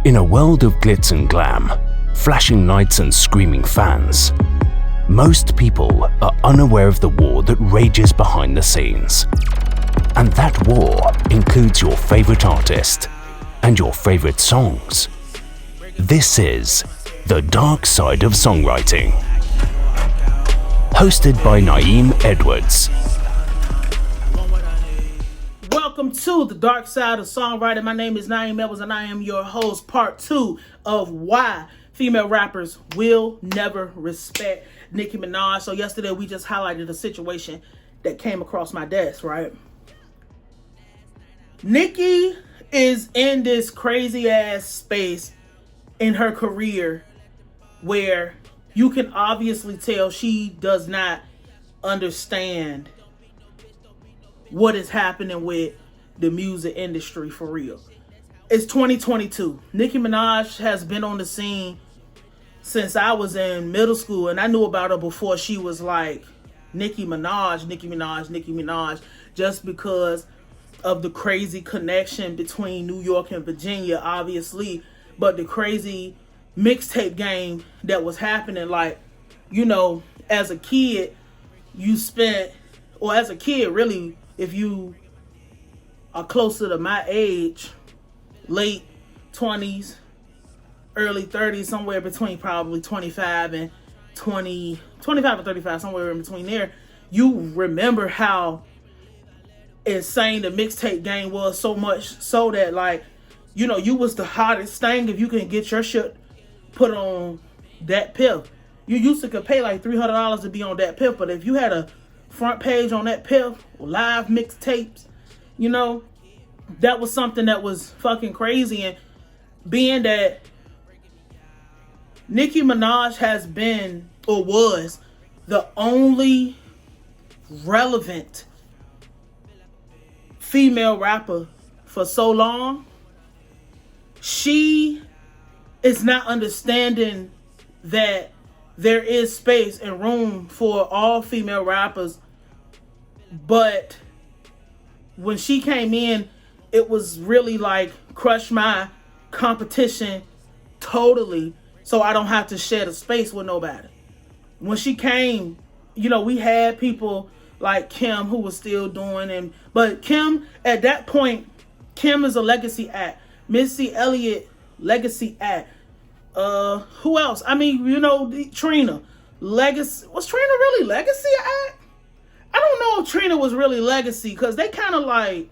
In a world of glitz and glam, flashing lights and screaming fans, most people are unaware of the war that rages behind the scenes. And that war includes your favorite artist and your favorite songs. This is The Dark Side of Songwriting. Hosted by Nayim Edwards. Welcome to The Dark Side of Songwriting. My name is Nayim Edwards and I am your host. Part 2 of why female rappers will never respect Nicki Minaj. So yesterday we just highlighted a situation that came across my desk, right? Nicki is in this crazy ass space in her career where you can obviously tell she does not understand what is happening with the music industry for real. It's 2022. Nicki Minaj has been on the scene since I was in middle school, and I knew about her before she was like Nicki Minaj, just because of the crazy connection between New York and Virginia, obviously, but the crazy mixtape game that was happening. Like, you know, as a kid, really, if you are closer to my age, late 20s, early 30s, somewhere between probably 25 and 35, somewhere in between there, you remember how insane the mixtape game was, so much so that, like, you know, you was the hottest thing if you can get your shit put on that piff. You used to could pay like $300 to be on that piff, but if you had a front page on that piff, live mixtapes, you know, that was something that was fucking crazy. And being that Nicki Minaj has been, or was, the only relevant female rapper for so long, she is not understanding that there is space and room for all female rappers. But when she came in, it was really like crush my competition totally, so I don't have to share the space with nobody. When she came, you know, we had people like Kim who was still doing, but Kim, at that point, Kim is a legacy act. Missy Elliott, legacy act. Who else? I mean, you know, Trina, legacy. Was Trina really legacy act? I don't know if Trina was really legacy, because they kind of like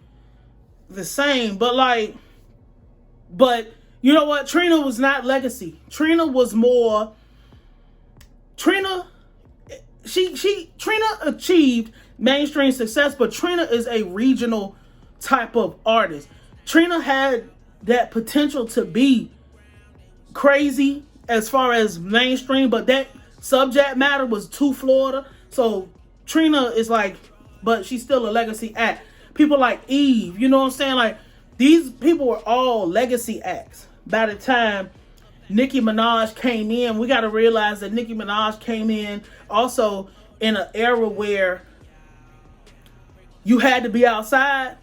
the same, but you know what? Trina was not legacy. Trina was more, Trina achieved mainstream success, but Trina is a regional type of artist. Trina had that potential to be crazy as far as mainstream, but that subject matter was too Florida. So Trina is like, but she's still a legacy act. People like Eve, you know what I'm saying? Like, these people were all legacy acts. By the time Nicki Minaj came in, we got to realize that Nicki Minaj came in also in an era where you had to be outside,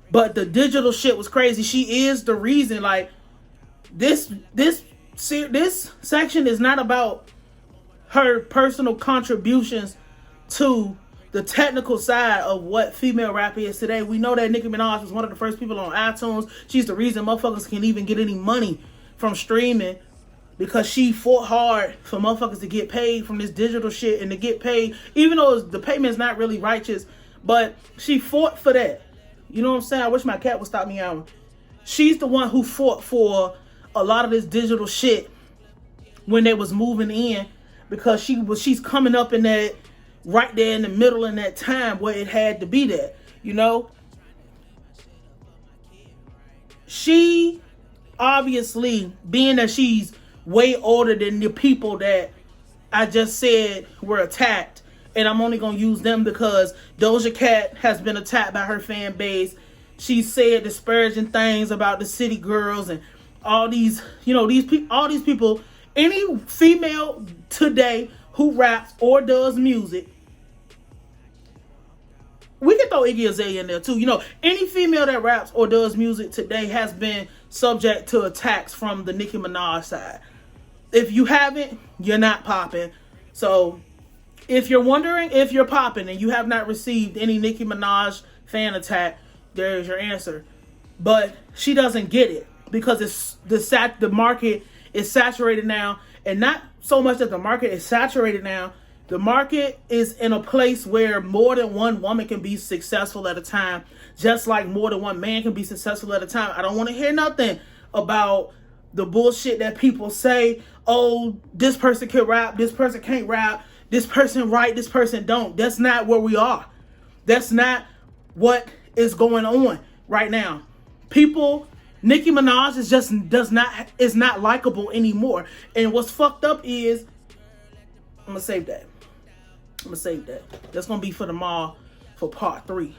but the digital shit was crazy. She is the reason, like, this section is not about her personal contributions to the technical side of what female rap is today. We know that Nicki Minaj was one of the first people on iTunes. She's the reason motherfuckers can even get any money from streaming, because she fought hard for motherfuckers to get paid from this digital shit and to get paid, even though the payment's not really righteous, but she fought for that. You know what I'm saying? I wish my cat would stop me out. She's the one who fought for a lot of this digital shit when they was moving in, because she's coming up in that, right there in the middle in that time where it had to be there, you know? She obviously, being that she's way older than the people that I just said were attacked, and I'm only gonna use them because Doja Cat has been attacked by her fan base. She said disparaging things about the city girls and all these, you know, all these people. Any female today who raps or does music, we can throw Iggy Azalea in there too. You know, any female that raps or does music today has been subject to attacks from the Nicki Minaj side. If you haven't, you're not popping. So if you're wondering if you're popping and you have not received any Nicki Minaj fan attack, there's your answer. But she doesn't get it because it's the market is saturated now, and not so much that the market is saturated now. The market is in a place where more than one woman can be successful at a time, just like more than one man can be successful at a time. I don't want to hear nothing about the bullshit that people say, oh, this person can rap, this person can't rap, this person write, this person don't. That's not where we are. That's not what is going on right now. People, Nicki Minaj is not likable anymore. And what's fucked up is, I'm gonna save that. That's gonna be for tomorrow for part 3.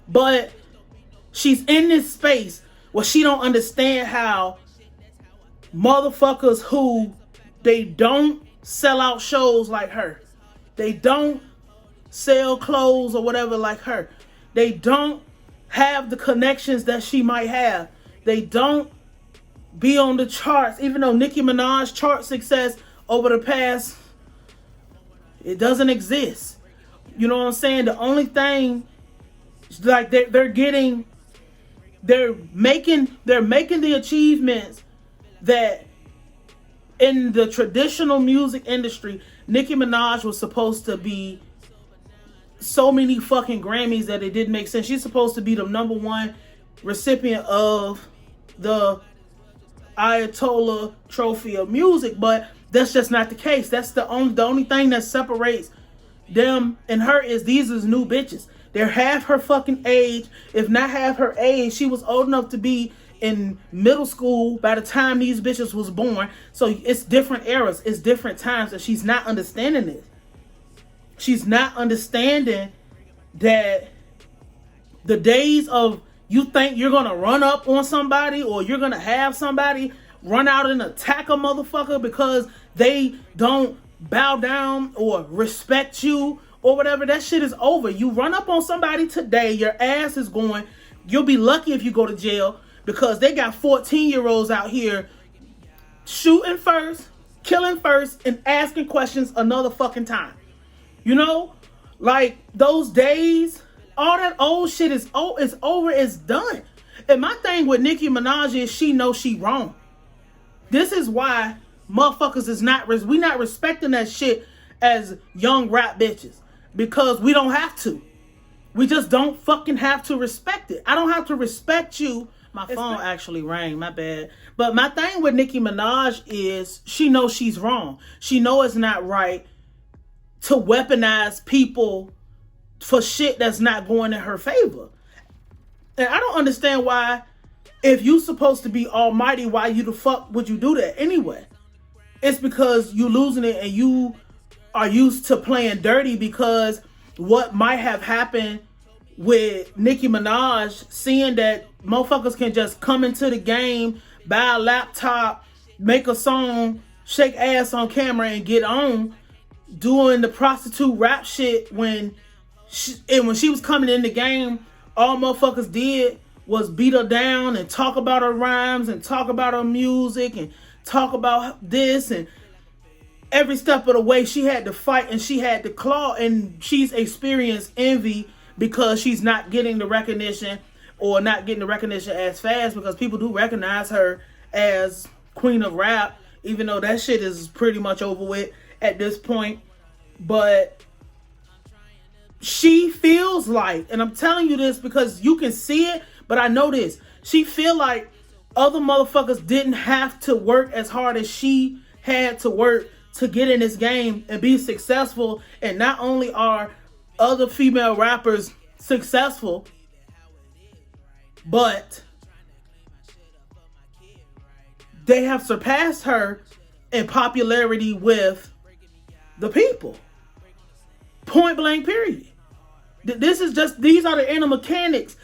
But she's in this space where she don't understand how motherfuckers who they don't sell out shows like her, they don't sell clothes or whatever like her, they don't have the connections that she might have, they don't be on the charts. Even though Nicki Minaj chart success over the past, it doesn't exist. You know what I'm saying? The only thing, like they're making the achievements that in the traditional music industry, Nicki Minaj was supposed to be so many fucking Grammys that it didn't make sense. She's supposed to be the #1 recipient of the Ayatollah Trophy of Music, but that's just not the case. That's the only thing that separates them and her is these is new bitches. They're half her fucking age, if not half her age. She was old enough to be in middle school by the time these bitches was born. So it's different eras, it's different times, and she's not understanding this. She's not understanding that the days of you think you're gonna run up on somebody or you're gonna have somebody run out and attack a motherfucker because they don't bow down or respect you or whatever, that shit is over. You run up on somebody today, your ass is going. You'll be lucky if you go to jail because they got 14-year-olds out here shooting first, killing first, and asking questions another fucking time. You know, like those days, all that old shit is over, it's done. And my thing with Nicki Minaj is she knows she wrong. This is why motherfuckers is we not respecting that shit as young rap bitches, because we don't have to. We just don't fucking have to respect it. I don't have to respect you. My phone actually rang, my bad. But my thing with Nicki Minaj is she knows she's wrong. She knows it's not right to weaponize people for shit that's not going in her favor. And I don't understand why, if you supposed to be almighty, why you the fuck would you do that anyway? It's because you losing it and you are used to playing dirty, because what might have happened with Nicki Minaj, seeing that motherfuckers can just come into the game, buy a laptop, make a song, shake ass on camera and get on, doing the prostitute rap shit when she was coming in the game, all motherfuckers did was beat her down and talk about her rhymes and talk about her music and talk about this, and every step of the way she had to fight and she had to claw, and she's experienced envy because she's not getting the recognition or not getting the recognition as fast, because people do recognize her as queen of rap, even though that shit is pretty much over with at this point. But she feels like, and I'm telling you this because you can see it, but I know this, she feel like other motherfuckers didn't have to work as hard as she had to work to get in this game and be successful. And not only are other female rappers successful, but they have surpassed her in popularity with the people. Point blank, period. These are the inner mechanics.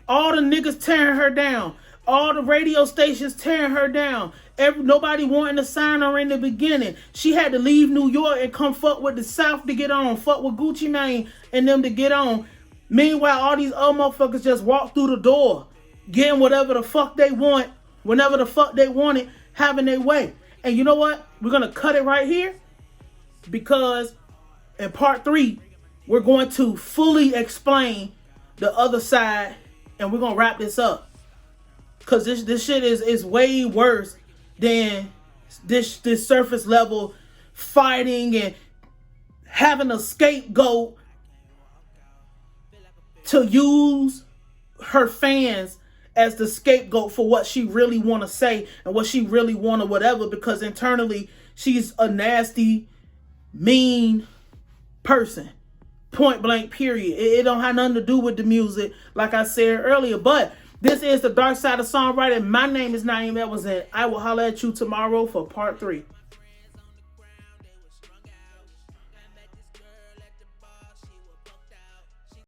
All the niggas tearing her down. All the radio stations tearing her down. Nobody wanting to sign her in the beginning. She had to leave New York and come fuck with the South to get on. Fuck with Gucci Mane and them to get on. Meanwhile, all these other motherfuckers just walk through the door, getting whatever the fuck they want whenever the fuck they wanted, having their way. And you know what? We're going to cut it right here, because in part 3, we're going to fully explain the other side, and we're going to wrap this up. Because this shit is way worse than this surface level fighting and having a scapegoat to use her fans as the scapegoat for what she really want to say and what she really want or whatever, because internally she's a nasty, mean person. Point blank, period. It don't have nothing to do with the music, like I said earlier. But this is the dark side of songwriting. My name is Nayim, and I will holler at you tomorrow for part 3.